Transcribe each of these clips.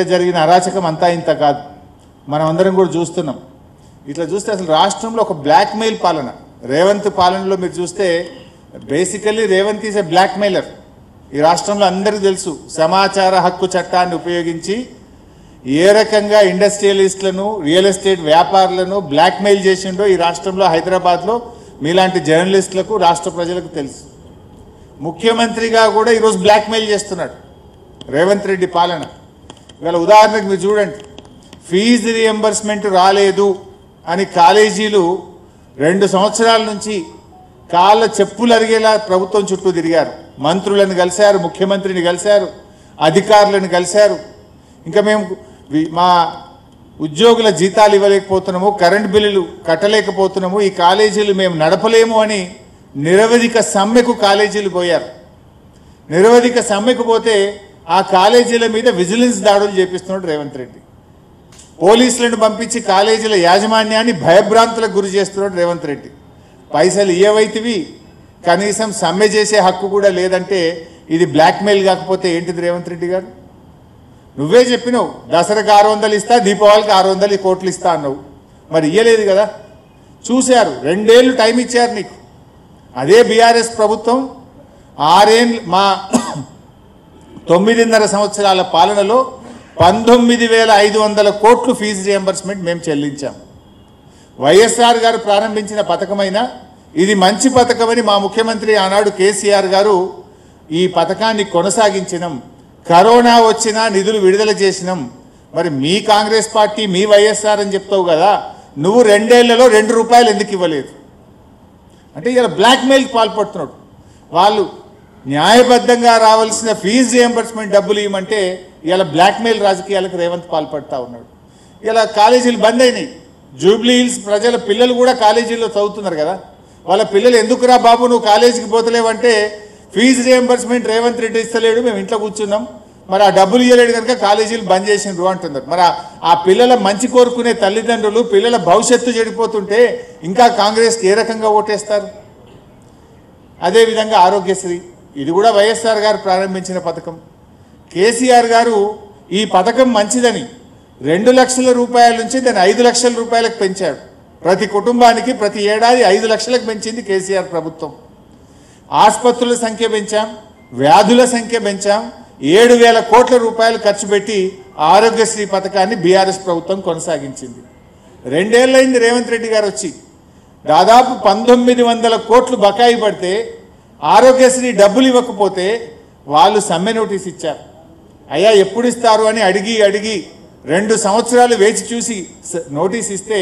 జరిగిన అరాచకం అంతా ఇంత కాదు. మనం అందరం కూడా చూస్తున్నాం. ఇట్లా చూస్తే అసలు రాష్ట్రంలో ఒక బ్లాక్ మెయిల్ పాలన, రేవంత్ పాలనలో మీరు చూస్తే basically Revanth is a blackmailer. ఈ రాష్ట్రంలో అందరికీ తెలుసు సమాచార హక్కు చట్టాన్ని ఉపయోగించి ఏ రకంగా ఇండస్ట్రియలిస్టులను, రియల్ ఎస్టేట్ వ్యాపారులను బ్లాక్ మెయిల్ చేసిండో ఈ రాష్ట్రంలో, హైదరాబాద్లో మీలాంటి జర్నలిస్టులకు, రాష్ట్ర ప్రజలకు తెలుసు. ముఖ్యమంత్రిగా కూడా ఈరోజు బ్లాక్ మెయిల్ చేస్తున్నాడు రేవంత్ రెడ్డి పాలన. ఇవాళ ఉదాహరణకు మీరు చూడండి, ఫీజు రియంబర్స్మెంట్ రాలేదు అని కాలేజీలు 2 సంవత్సరాల నుంచి కాళ్ళ చెప్పులు అరిగేలా ప్రభుత్వం చుట్టూ తిరిగారు. మంత్రులను కలిశారు, ముఖ్యమంత్రిని కలిశారు, అధికారులను కలిశారు. ఇంకా మేము మా ఉద్యోగుల జీతాలు ఇవ్వలేకపోతున్నాము, కరెంట్ బిల్లులు కట్టలేకపోతున్నాము, ఈ కాలేజీలు మేము నడపలేము అని నిరవధిక సమ్మెకు కాలేజీలు పోయారు. నిరవధిక సమ్మెకు పోతే ఆ కాలేజీల మీద విజిలెన్స్ దాడులు చేపిస్తున్నాడు రేవంత్ రెడ్డి. పోలీసులను పంపించి కాలేజీల యాజమాన్యాన్ని భయభ్రాంతులకు గురి చేస్తున్నాడు రేవంత్ రెడ్డి. పైసలు ఇయ్యవైతివి, కనీసం సమ్మె చేసే హక్కు కూడా లేదంటే ఇది బ్లాక్మెయిల్ కాకపోతే ఏంటిది రేవంత్ రెడ్డి గారు? నువ్వే చెప్పినావు దసరాకు 600 ఇస్తా, దీపావళికి 600 కోట్లు ఇస్తా అన్నావు. మరి ఇయ్యలేదు కదా. చూశారు, 2 ఏళ్ళు టైం ఇచ్చారు నీకు. అదే బీఆర్ఎస్ ప్రభుత్వం 6 ఏళ్ళు మా 9.5 సంవత్సరాల పాలనలో 19,500 కోట్లు ఫీజు రియంబర్స్మెంట్ మేము చెల్లించాం. వైఎస్ఆర్ గారు ప్రారంభించిన పథకమైన ఇది మంచి పథకమని మా ముఖ్యమంత్రి ఆనాడు కేసీఆర్ గారు ఈ పథకాన్ని కొనసాగించినాం. కరోనా వచ్చినా నిధులు విడుదల చేసినాం. మరి మీ కాంగ్రెస్ పార్టీ, మీ వైఎస్ఆర్ అని చెప్తావు కదా, నువ్వు 2 ఏళ్లలో 2 రూపాయలు ఎందుకు ఇవ్వలేదు అంటే ఇలా బ్లాక్మెయిల్కి పాల్పడుతున్నాడు. వాళ్ళు న్యాయబద్ధంగా రావాల్సిన ఫీజు రియంబర్స్మెంట్ డబ్బులు ఇవ్వమంటే ఇలా బ్లాక్మెయిల్ రాజకీయాలకు రేవంత్ పాల్పడతా ఉన్నాడు. ఇలా కాలేజీలు బంద్ అయినాయి. జూబ్లీ హిల్స్ ప్రజల పిల్లలు కూడా కాలేజీల్లో చదువుతున్నారు కదా, వాళ్ళ పిల్లలు ఎందుకురా బాబు నువ్వు కాలేజీకి పోతలేవంటే ఫీజు రియంబర్స్మెంట్ రేవంత్ రెడ్డి ఇస్తలేడు, మేము ఇంట్లో కూర్చున్నాం, మరి ఆ డబ్బులు ఇవ్వలేడు కనుక కాలేజీలు బంద్ చేసిండ్రు అంటున్నారు. మరి ఆ పిల్లల మంచి కోరుకునే తల్లిదండ్రులు పిల్లల భవిష్యత్తు చెడిపోతుంటే ఇంకా కాంగ్రెస్కి ఏ రకంగా ఓటేస్తారు? అదేవిధంగా ఆరోగ్యశ్రీ, ఇది కూడా వైఎస్ఆర్ గారు ప్రారంభించిన పథకం. కేసీఆర్ గారు ఈ పథకం మంచిదని 2 లక్షల రూపాయల నుంచి దాన్ని 5 లక్షల రూపాయలకు పెంచాడు. ప్రతి కుటుంబానికి ప్రతి ఏడాది 5 లక్షలకు పెంచింది కేసీఆర్ ప్రభుత్వం. ఆసుపత్రుల సంఖ్య పెంచాం, వ్యాధుల సంఖ్య పెంచాం. 7,000 కోట్ల రూపాయలు ఖర్చు పెట్టి ఆరోగ్యశ్రీ పథకాన్ని బీఆర్ఎస్ ప్రభుత్వం కొనసాగించింది. 2 ఏళ్ళైంది రేవంత్ రెడ్డి గారు వచ్చి. దాదాపు 1900 కోట్లు బకాయి పడితే ఆరోగ్యశ్రీ డబ్బులు ఇవ్వకపోతే వాళ్ళు సమ్మె నోటీస్ ఇచ్చారు. అయ్యా ఎప్పుడు ఇస్తారు అని అడిగి 2 సంవత్సరాలు వేచి చూసి నోటీస్ ఇస్తే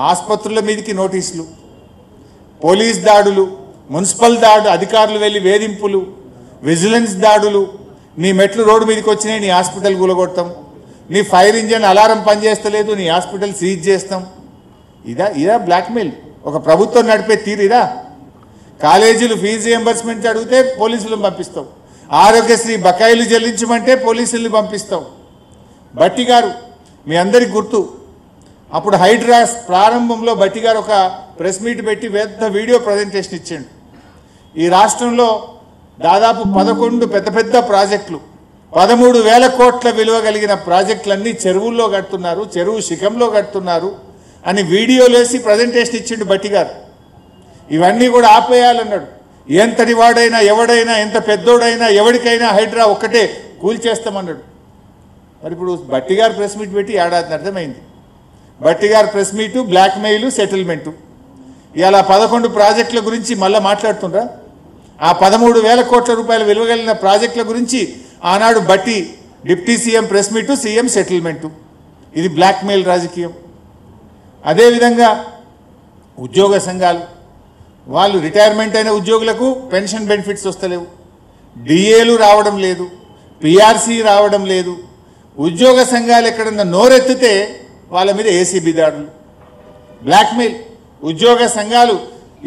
ఆసుపత్రుల మీదకి నోటీసులు, పోలీస్ దాడులు, మున్సిపల్ దాడు, అధికారులు వెళ్ళి వేధింపులు, విజిలెన్స్ దాడులు, నీ మెట్లు రోడ్డు మీదకి వచ్చినాయి, నీ హాస్పిటల్ కూలగొడతాం, నీ ఫైర్ ఇంజన్ అలారం పనిచేస్తలేదు, నీ హాస్పిటల్ సీజ్ చేస్తాం. ఇదా బ్లాక్మెయిల్? ఒక ప్రభుత్వం నడిపే తీరిదా? కాలేజీలు ఫీజు రియంబర్స్మెంట్ అడిగితే పోలీసులను పంపిస్తాం, ఆరోగ్యశ్రీ బకాయిలు చెల్లించమంటే పోలీసుల్ని పంపిస్తాం. భట్టి గారు మీ అందరికి గుర్తు, అప్పుడు హైడ్రాస్ ప్రారంభంలో భట్టి గారు ఒక ప్రెస్ మీట్ పెట్టి పెద్ద వీడియో ప్రజెంటేషన్ ఇచ్చిండు. ఈ రాష్ట్రంలో దాదాపు 11 పెద్ద ప్రాజెక్టులు, 13,000 కోట్ల విలువ కలిగిన ప్రాజెక్టులన్నీ చెరువుల్లో కడుతున్నారు, చెరువు శిఖంలో కడుతున్నారు అని వీడియోలేసి ప్రజెంటేషన్ ఇచ్చిండు భట్టి గారు. ఇవన్నీ కూడా ఆపేయాలన్నాడు. ఎంతటి వాడైనా, ఎవడైనా, ఎంత పెద్దోడైనా, ఎవరికైనా హైడ్రా ఒక్కటే కూల్చేస్తామన్నాడు. మరి ఇప్పుడు భట్టి గారు ప్రెస్ మీట్ పెట్టి ఏడాది అర్థమైంది. భట్టి గారు ప్రెస్ మీటు, బ్లాక్మెయిల్, సెటిల్మెంటు. ఇలా 11 ప్రాజెక్టుల గురించి మళ్ళీ మాట్లాడుతుండ్రా? ఆ 13,000 కోట్ల రూపాయల విలువ కలిగిన ప్రాజెక్టుల గురించి ఆనాడు Bhatti deputy CM press meet, CM settlement. ఇది బ్లాక్మెయిల్ రాజకీయం. అదేవిధంగా ఉద్యోగ సంఘాలు, వాళ్ళు రిటైర్మెంట్ అయిన ఉద్యోగులకు పెన్షన్ బెనిఫిట్స్ వస్తలేవు, డిఏలు రావడం లేదు, పిఆర్సీ రావడం లేదు. ఉద్యోగ సంఘాలు ఎక్కడన్నా నోరెత్తితే వాళ్ళ మీద ఏసీబీ దాడులు, బ్లాక్మెయిల్. ఉద్యోగ సంఘాలు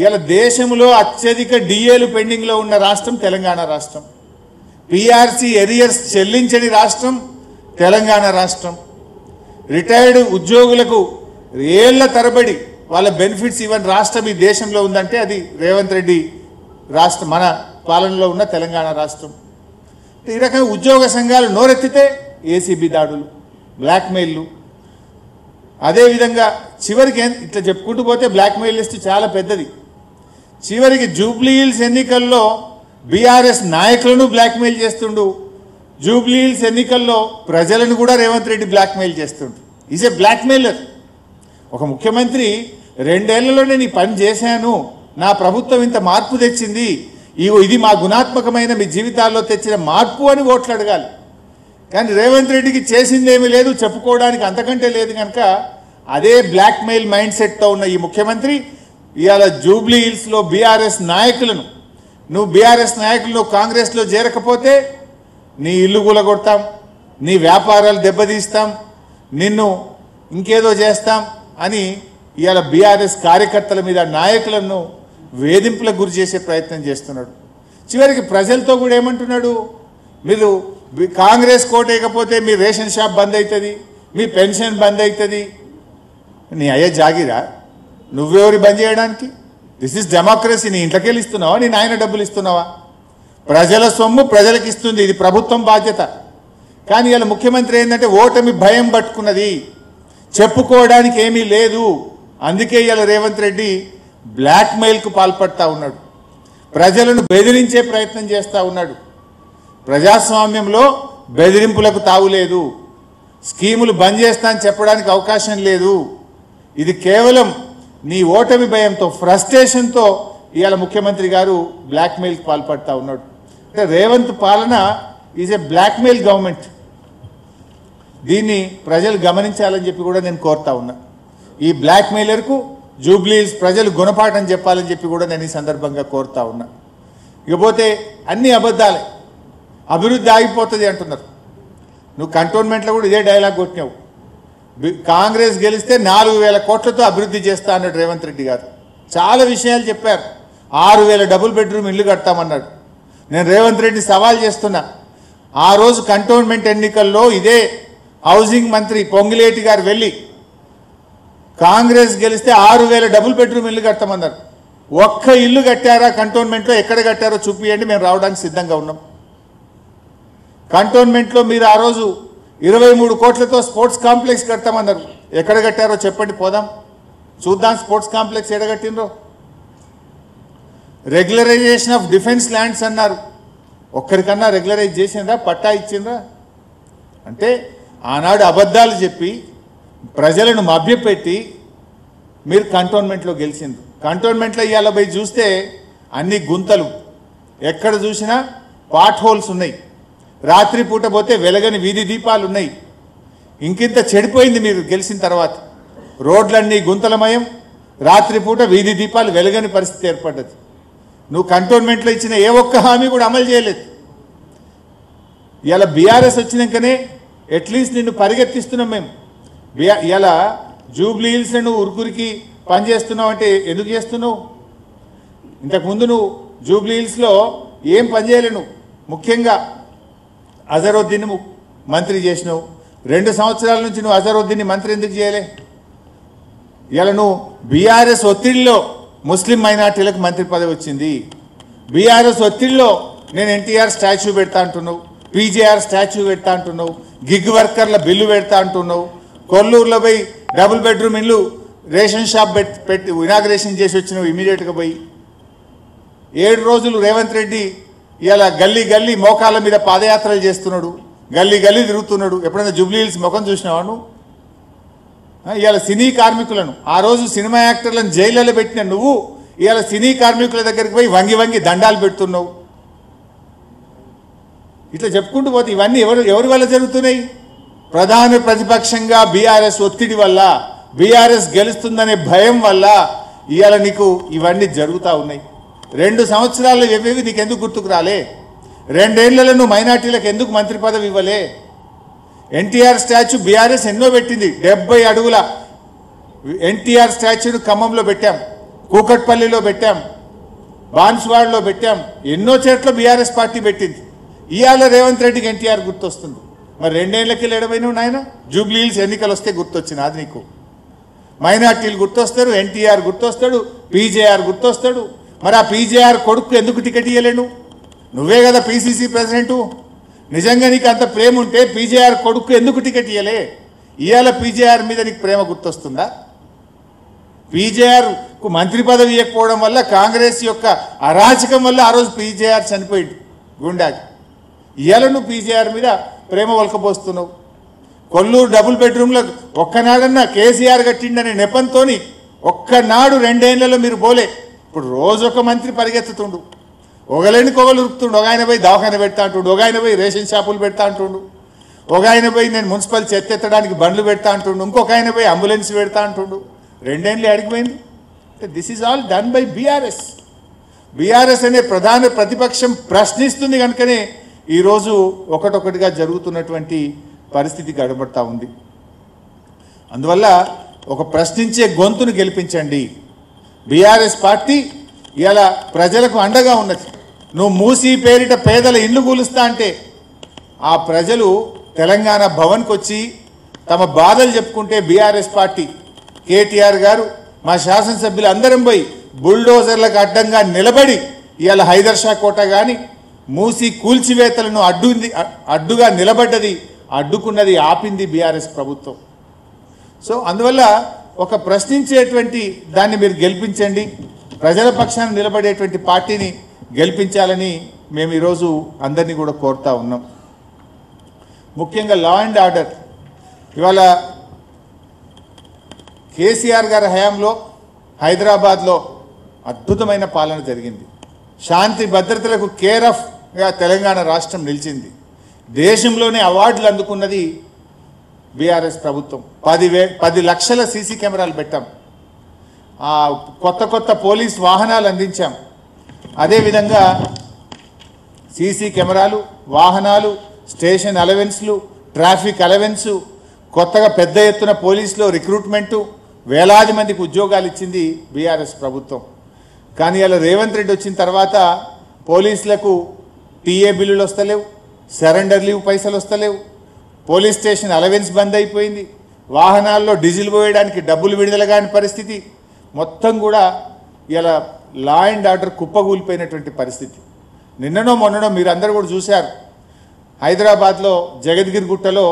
ఇలా దేశంలో అత్యధిక డిఏలు పెండింగ్లో ఉన్న రాష్ట్రం తెలంగాణ రాష్ట్రం. పిఆర్సీ ఎరియర్స్ చెల్లించని రాష్ట్రం తెలంగాణ రాష్ట్రం. రిటైర్డ్ ఉద్యోగులకు ఏళ్ల తరబడి వాళ్ళ బెనిఫిట్స్ ఇవ్వని రాష్ట్రం ఈ దేశంలో ఉందంటే అది రేవంత్ రెడ్డి రాష్ట్రం, మన పాలనలో ఉన్న తెలంగాణ రాష్ట్రం. ఈ రకంగా ఉద్యోగ సంఘాలు నోరెత్తితే ఏసీబీ దాడులు, బ్లాక్మెయిల్లు. అదేవిధంగా చివరికి ఇట్లా చెప్పుకుంటూ పోతే బ్లాక్మెయిల్ లిస్ట్ చాలా పెద్దది. చివరికి జూబ్లీ హిల్స్ ఎన్నికల్లో బీఆర్ఎస్ నాయకులను బ్లాక్మెయిల్ చేస్తుండు, జూబ్లీ హిల్స్ ఎన్నికల్లో ప్రజలను కూడా రేవంత్ రెడ్డి బ్లాక్మెయిల్ చేస్తుండు. Is a blackmailer. ఒక ముఖ్యమంత్రి 2 ఏళ్లలో నేను ఈ పని చేశాను, నా ప్రభుత్వం ఇంత మార్పు తెచ్చింది, ఇది మా గుణాత్మకమైన మీ జీవితాల్లో తెచ్చిన మార్పు అని ఓట్లు అడగాలి. కానీ రేవంత్ రెడ్డికి చేసిందేమీ లేదు, చెప్పుకోవడానికి అంతకంటే లేదు. కనుక అదే బ్లాక్మెయిల్ మైండ్ సెట్తో ఉన్న ఈ ముఖ్యమంత్రి ఇవాళ జూబ్లీ హిల్స్లో బీఆర్ఎస్ నాయకులను, నువ్వు బీఆర్ఎస్ నాయకులు కాంగ్రెస్లో చేరకపోతే నీ ఇల్లు కూలగొడతాం, నీ వ్యాపారాలు దెబ్బతీస్తాం, నిన్ను ఇంకేదో చేస్తాం అని ఇవాళ బీఆర్ఎస్ కార్యకర్తల మీద, నాయకులను వేధింపులకు గురి చేసే ప్రయత్నం చేస్తున్నాడు. చివరికి ప్రజలతో కూడా ఏమంటున్నాడు, మీరు కాంగ్రెస్ కోటేయకపోతే మీ రేషన్ షాప్ బంద్ అవుతుంది, మీ పెన్షన్ బంద్ అవుతుంది. నీ అయ్యే జాగిరా, నువ్వెవరి బంద్ చేయడానికి? This is democracy. నీ ఇంట్లోకి వెళ్ళి ఇస్తున్నావా, నీ నాయన డబ్బులు ఇస్తున్నావా? ప్రజల సొమ్ము ప్రజలకు ఇస్తుంది, ఇది ప్రభుత్వం బాధ్యత. కానీ ఇలా ముఖ్యమంత్రి ఏంటంటే ఓటమి భయం పట్టుకున్నది, చెప్పుకోవడానికి ఏమీ లేదు. అందుకే ఇలా రేవంత్ రెడ్డి బ్లాక్మెయిల్కు పాల్పడతా ఉన్నాడు, ప్రజలను బెదిరించే ప్రయత్నం చేస్తూ ఉన్నాడు. ప్రజాస్వామ్యంలో బెదిరింపులకు తావులేదు, స్కీములు బంద్ చేస్తా అని చెప్పడానికి అవకాశం లేదు. ఇది కేవలం నీ ఓటమి భయంతో, ఫ్రస్ట్రేషన్తో ఇవాళ ముఖ్యమంత్రి గారు బ్లాక్మెయిల్కి పాల్పడతా ఉన్నాడు. అంటే రేవంత్ పాలన ఈజ్ ఏ బ్లాక్మెయిల్ గవర్నమెంట్. దీన్ని ప్రజలు గమనించాలని చెప్పి కూడా నేను కోరుతా ఉన్నా. ఈ బ్లాక్మెయిలర్కు జూబ్లీ హిల్స్ ప్రజలు గుణపాఠం చెప్పాలని చెప్పి కూడా నేను ఈ సందర్భంగా కోరుతా ఉన్నా. ఇకపోతే అన్ని అబద్ధాలే, అభివృద్ధి ఆగిపోతుంది అంటున్నారు. నువ్వు కంటోన్మెంట్లో కూడా ఇదే డైలాగ్ కొట్టినావు. కాంగ్రెస్ గెలిస్తే 4000 కోట్లతో అభివృద్ధి చేస్తా అన్నాడు రేవంత్ రెడ్డి గారు. చాలా విషయాలు చెప్పారు. 6000 డబుల్ బెడ్రూమ్ ఇల్లు కడతామన్నాడు. నేను రేవంత్ రెడ్డి సవాల్ చేస్తున్నా, ఆ రోజు కంటోన్మెంట్ ఎన్నికల్లో ఇదే హౌసింగ్ మంత్రి పొంగిలేటి గారు వెళ్ళి కాంగ్రెస్ గెలిస్తే 6000 డబుల్ బెడ్రూమ్ ఇల్లు కడతామన్నారు. ఒక్క ఇల్లు కట్టారా కంటోన్మెంట్లో? ఎక్కడ కట్టారో చూపియండి, మేము రావడానికి సిద్ధంగా ఉన్నాం. కంటోన్మెంట్లో మీరు ఆ రోజు 23 కోట్లతో స్పోర్ట్స్ కాంప్లెక్స్ కడతామన్నారు. ఎక్కడ కట్టారో చెప్పండి, పోదాం చూద్దాం స్పోర్ట్స్ కాంప్లెక్స్ ఎక్కడ కట్టినరో. రెగ్యులరైజేషన్ ఆఫ్ డిఫెన్స్ ల్యాండ్స్ అన్నారు. ఒక్కరికన్నా రెగ్యులరైజ్ చేసిండ్రా, పట్టా ఇచ్చిండ్రా? అంటే ఆనాడు అబద్ధాలు చెప్పి ప్రజలను మభ్యపెట్టి మీరు కంటోన్మెంట్లో గెలిచిండ్రు. కంటోన్మెంట్లో ఇవాళ పోయి చూస్తే అన్ని గుంతలు, ఎక్కడ చూసినా పాట్ హోల్స్ ఉన్నాయి. రాత్రిపూట పోతే వెలగని వీధి దీపాలు ఉన్నాయి. ఇంకింత చెడిపోయింది మీరు గెలిచిన తర్వాత. రోడ్లన్నీ గుంతలమయం, రాత్రిపూట వీధి దీపాలు వెలగని పరిస్థితి ఏర్పడ్డది. నువ్వు కంటోన్మెంట్లో ఇచ్చిన ఏ ఒక్క హామీ కూడా అమలు చేయలేదు. ఇలా బీఆర్ఎస్ వచ్చినాకనే అట్లీస్ట్ నిన్ను పరిగెత్తిస్తున్నాం మేము. ఇలా జూబ్లీ హిల్స్ నువ్వు ఉరుకురికి పనిచేస్తున్నావు అంటే ఎందుకు చేస్తున్నావు? ఇంతకుముందు నువ్వు జూబ్లీ హిల్స్లో ఏం పనిచేయలేవు. ముఖ్యంగా అజరుద్దీన్ మంత్రి చేసినావు. 2 సంవత్సరాల నుంచి నువ్వు అజరుద్దీన్ని మంత్రి ఎందుకు చేయలే? ఇలా నువ్వు బీఆర్ఎస్ ఒత్తిడిలో ముస్లిం మైనార్టీలకు మంత్రి పదవి వచ్చింది. బీఆర్ఎస్ ఒత్తిడిలో నేను ఎన్టీఆర్ స్టాచ్యూ పెడతా అంటున్నావు, పీజేఆర్ స్టాచ్యూ పెడతా అంటున్నావు, గిగ్ వర్కర్ల బిల్లు పెడతా అంటున్నావు. కొల్లూరులో పోయి డబుల్ బెడ్రూమ్ ఇల్లు రేషన్ షాప్ పెట్టి ఇనాగ్రేషన్ చేసి వచ్చినావు ఇమీడియట్గా పోయి. 7 రోజులు రేవంత్ రెడ్డి ఇలా గల్లీ గల్లీ మోకాళ్ళ మీద పాదయాత్రలు చేస్తున్నాడు, గల్లీ గల్లీ తిరుగుతున్నాడు. ఎప్పుడైనా జూబ్లీ హిల్స్ ముఖం చూసినావా నువ్వు? ఇవాళ సినీ కార్మికులను, ఆ రోజు సినిమా యాక్టర్లను జైళ్ళలో పెట్టిన నువ్వు ఇవాళ సినీ కార్మికుల దగ్గరికి పోయి వంగి వంగి దండాలు పెడుతున్నావు. ఇట్లా చెప్పుకుంటూ పోతే ఇవన్నీ ఎవరి వల్ల జరుగుతున్నాయి? ప్రధాన ప్రతిపక్షంగా బీఆర్ఎస్ ఒత్తిడి వల్ల, బీఆర్ఎస్ గెలుస్తుందనే భయం వల్ల ఇవాళ నీకు ఇవన్నీ జరుగుతూ ఉన్నాయి. 2 సంవత్సరాలు ఇవేవి నీకు ఎందుకు గుర్తుకు రాలే? 2 ఏళ్లలో నువ్వు మైనార్టీలకు ఎందుకు మంత్రి పదవి ఇవ్వలే? ఎన్టీఆర్ స్టాచ్యూ బీఆర్ఎస్ ఎన్నో పెట్టింది. 70 అడుగుల ఎన్టీఆర్ స్టాచ్యూను ఖమ్మంలో పెట్టాం, కూకట్పల్లిలో పెట్టాం, బాన్స్వాడలో పెట్టాం, ఎన్నో చోట్ల బీఆర్ఎస్ పార్టీ పెట్టింది. ఇవాళ రేవంత్ రెడ్డికి ఎన్టీఆర్ గుర్తొస్తుంది. మరి 2 ఏళ్ళకి లేడమైనావు నాయన? జూబ్లీ హిల్స్ ఎన్నికలు వస్తే గుర్తొచ్చింది అది నీకు. మైనార్టీలు గుర్తొస్తారు, ఎన్టీఆర్ గుర్తొస్తాడు, పీజేఆర్ గుర్తొస్తాడు. మరి ఆ పీజేఆర్ కొడుకు ఎందుకు టికెట్ ఇవ్వలేను? నువ్వే కదా పీసీసీ ప్రెసిడెంటు. నిజంగా నీకు అంత ప్రేమ ఉంటే పీజేఆర్ కొడుకు ఎందుకు టికెట్ ఇయ్యలే? ఇవాళ పీజేఆర్ మీద నీకు ప్రేమ గుర్తొస్తుందా? పీజేఆర్కు మంత్రి పదవి ఇవ్వకపోవడం వల్ల కాంగ్రెస్ యొక్క అరాచకం వల్ల ఆ రోజు పీజేఆర్ చనిపోయింది గుండాకి. ఇవాళ నువ్వు పీజేఆర్ మీద ప్రేమ వలకపోస్తున్నావు. కొల్లూరు డబుల్ బెడ్రూమ్లో ఒక్కనాడన్నా కేసీఆర్ కట్టిండనే నెపంతో ఒక్కనాడు 2 ఏళ్లలో మీరు పోలే. ఇప్పుడు రోజు ఒక మంత్రి పరిగెత్తుతుండు, ఒకలేని కొగలు ఉరుకుతుండు. ఒక ఆయన పోయి దవాఖాన పెడతా అంటుండు, ఒక ఆయన పోయి రేషన్ షాపులు పెడతా అంటుండు, ఒక ఆయన పోయి నేను మున్సిపల్ చెత్త ఎత్తడానికి బండ్లు పెడతా అంటుండు, ఇంకొక ఆయన పోయి అంబులెన్స్ పెడతా అంటుండు. 2 ఏళ్ళు అడిగిపోయింది. This is all done by BRS. BRS అనే ప్రధాన ప్రతిపక్షం ప్రశ్నిస్తుంది కనుకనే ఈరోజు ఒకటొకటిగా జరుగుతున్నటువంటి పరిస్థితి గడబడతా ఉంది. అందువల్ల ఒక ప్రశ్నించే గొంతును గెలిపించండి. బీఆర్ఎస్ పార్టీ ఇలా ప్రజలకు అండగా ఉన్నది. నువ్వు మూసీ పేరిట పేదల ఇల్లు కూలుస్తా అంటే ఆ ప్రజలు తెలంగాణ భవన్కి వచ్చి తమ బాధలు చెప్పుకుంటే బీఆర్ఎస్ పార్టీ కేటీఆర్ గారు మా శాసనసభ్యులు అందరం పోయి బుల్డోజర్లకు అడ్డంగా నిలబడి ఇవాళ హైదర్ షా కోట కానీ మూసీ కూల్చివేతలను అడ్డుగా నిలబడ్డది, అడ్డుకున్నది, ఆపింది బీఆర్ఎస్ ప్రభుత్వం. సో అందువల్ల ఒక ప్రశ్నించేటువంటి దాన్ని మీరు గెలిపించండి, ప్రజల పక్షాన నిలబడేటువంటి పార్టీని గెలిపించాలని మేము ఈరోజు అందరినీ కూడా కోరుతా ఉన్నాం. ముఖ్యంగా లా అండ్ ఆర్డర్ ఇవాళ కేసీఆర్ గారి హయాంలో హైదరాబాద్లో అద్భుతమైన పాలన జరిగింది. శాంతి భద్రతలకు కేర్ ఆఫ్గా తెలంగాణ రాష్ట్రం నిలిచింది. దేశంలోనే అవార్డులు అందుకున్నది బీఆర్ఎస్ ప్రభుత్వం. 10 లక్షల సీసీ కెమెరాలు పెట్టాం, కొత్త పోలీస్ వాహనాలు అందించాం. అదేవిధంగా సీసీ కెమెరాలు, వాహనాలు, స్టేషన్ అలవెన్స్లు, ట్రాఫిక్ అలవెన్సు, కొత్తగా పెద్ద ఎత్తున పోలీసులో రిక్రూట్మెంటు, వేలాది మందికి ఉద్యోగాలు ఇచ్చింది బీఆర్ఎస్ ప్రభుత్వం. కానీ ఇలా రేవంత్ రెడ్డి వచ్చిన తర్వాత పోలీసులకు టీఏ బిల్లులు వస్తలేవు, సరెండర్ లీవ్ పైసలు వస్తలేవు, పోలీస్ స్టేషన్ అలవెన్స్ బంద్ అయిపోయింది, వాహనాల్లో డీజిల్ పోయడానికి డబ్బులు విడుదల కాని పరిస్థితి, మొత్తం కూడా ఇలా లా అండ్ ఆర్డర్ కుప్పగూలిపోయినటువంటి పరిస్థితి. నిన్ననో మొన్ననో మీరు అందరూ కూడా చూశారు, హైదరాబాద్లో జగద్గిరి గుట్టలో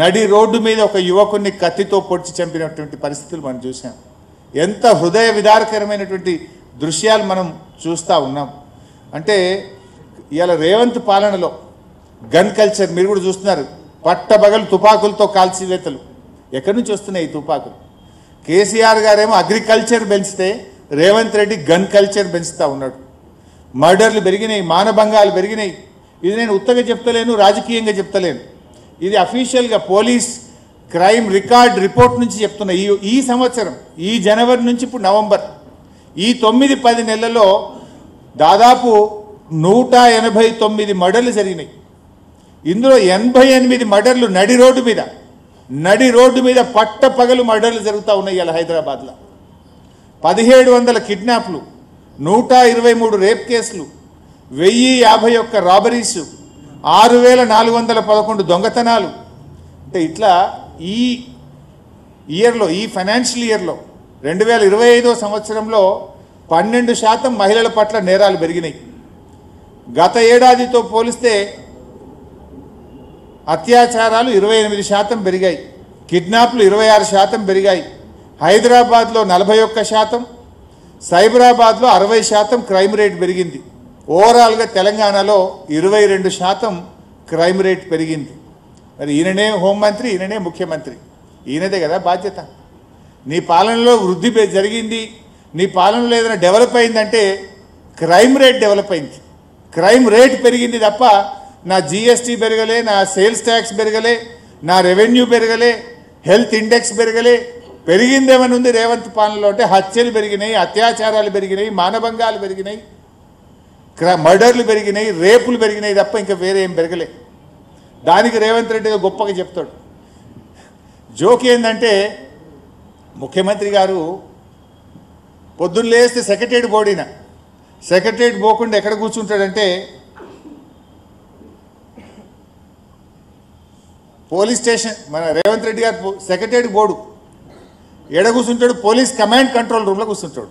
నడి రోడ్డు మీద ఒక యువకుడిని కత్తితో పొడిచి చంపినటువంటి పరిస్థితులు మనం చూసాం. ఎంత హృదయ విదారకరమైనటువంటి దృశ్యాలు మనం చూస్తూ ఉన్నాం. అంటే ఇవాళ రేవంత్ పాలనలో గన్ కల్చర్ మీరు కూడా చూస్తున్నారు. పట్టబగలు తుపాకులతో కాల్చివేతలు ఎక్కడి నుంచి వస్తున్నాయి ఈ తుపాకులు? కేసీఆర్ గారేమో అగ్రికల్చర్ పెంచితే రేవంత్ రెడ్డి గన్ కల్చర్ పెంచుతూ ఉన్నాడు. మర్డర్లు పెరిగినాయి, మానభంగాలు పెరిగినాయి. ఇది నేను ఉత్తగా చెప్తలేను, రాజకీయంగా చెప్తలేను, ఇది అఫీషియల్గా పోలీస్ క్రైమ్ రికార్డ్ రిపోర్ట్ నుంచి చెప్తున్నా. ఈ సంవత్సరం ఈ జనవరి నుంచి ఇప్పుడు నవంబర్ ఈ 9-10 నెలల్లో దాదాపు 189 మర్డర్లు జరిగినాయి. ఇందులో 88 మర్డర్లు నడి రోడ్డు మీద పట్టపగలు మర్డర్లు జరుగుతూ ఉన్నాయి. ఇలా హైదరాబాద్లో 1700 కిడ్నాప్లు, 123 రేప్ కేసులు, 1051 రాబరీసు, 6411 దొంగతనాలు. అంటే ఇట్లా ఈ ఇయర్లో, ఈ ఫైనాన్షియల్ ఇయర్లో 2025వ సంవత్సరంలో 12% మహిళల పట్ల నేరాలు పెరిగినాయి. గత ఏడాదితో పోలిస్తే అత్యాచారాలు 28% పెరిగాయి, కిడ్నాప్లు 26% పెరిగాయి. హైదరాబాద్లో 41%, సైబరాబాద్లో 60% క్రైమ్ రేట్ పెరిగింది. ఓవరాల్గా తెలంగాణలో 22% క్రైమ్ రేట్ పెరిగింది. మరి ఈయననే హోంమంత్రి, ఈయననే ముఖ్యమంత్రి, ఈయనదే కదా బాధ్యత. నీ పాలనలో వృద్ధి జరిగింది, నీ పాలనలో ఏదైనా డెవలప్ అయిందంటే క్రైమ్ రేట్ డెవలప్ అయింది, క్రైమ్ రేట్ పెరిగింది తప్ప నా జిఎస్టీ పెరగలే, నా సేల్స్ ట్యాక్స్ పెరగలే, నా రెవెన్యూ పెరగలే, హెల్త్ ఇండెక్స్ పెరగలే. పెరిగిందేమని ఉంది రేవంత్ పాలనలో అంటే హత్యలు పెరిగినాయి, అత్యాచారాలు పెరిగినాయి, మానభంగాలు పెరిగినాయి, మర్డర్లు పెరిగినాయి, రేపులు పెరిగినాయి తప్ప ఇంకా వేరే ఏం పెరగలే. దానికి రేవంత్ రెడ్డి గొప్పగా చెప్తాడు. జోక్ ఏంటంటే ముఖ్యమంత్రి గారు పొద్దున్న లేస్తే సెక్రటరియట్ పోకుండా ఎక్కడ కూర్చుంటాడంటే పోలీస్ స్టేషన్, మన రేవంత్ రెడ్డి గారు సెక్రటరియట్ బోర్డు ఎడ కూర్చుంటాడు, పోలీస్ కమాండ్ కంట్రోల్ రూమ్లో కూర్చుంటాడు.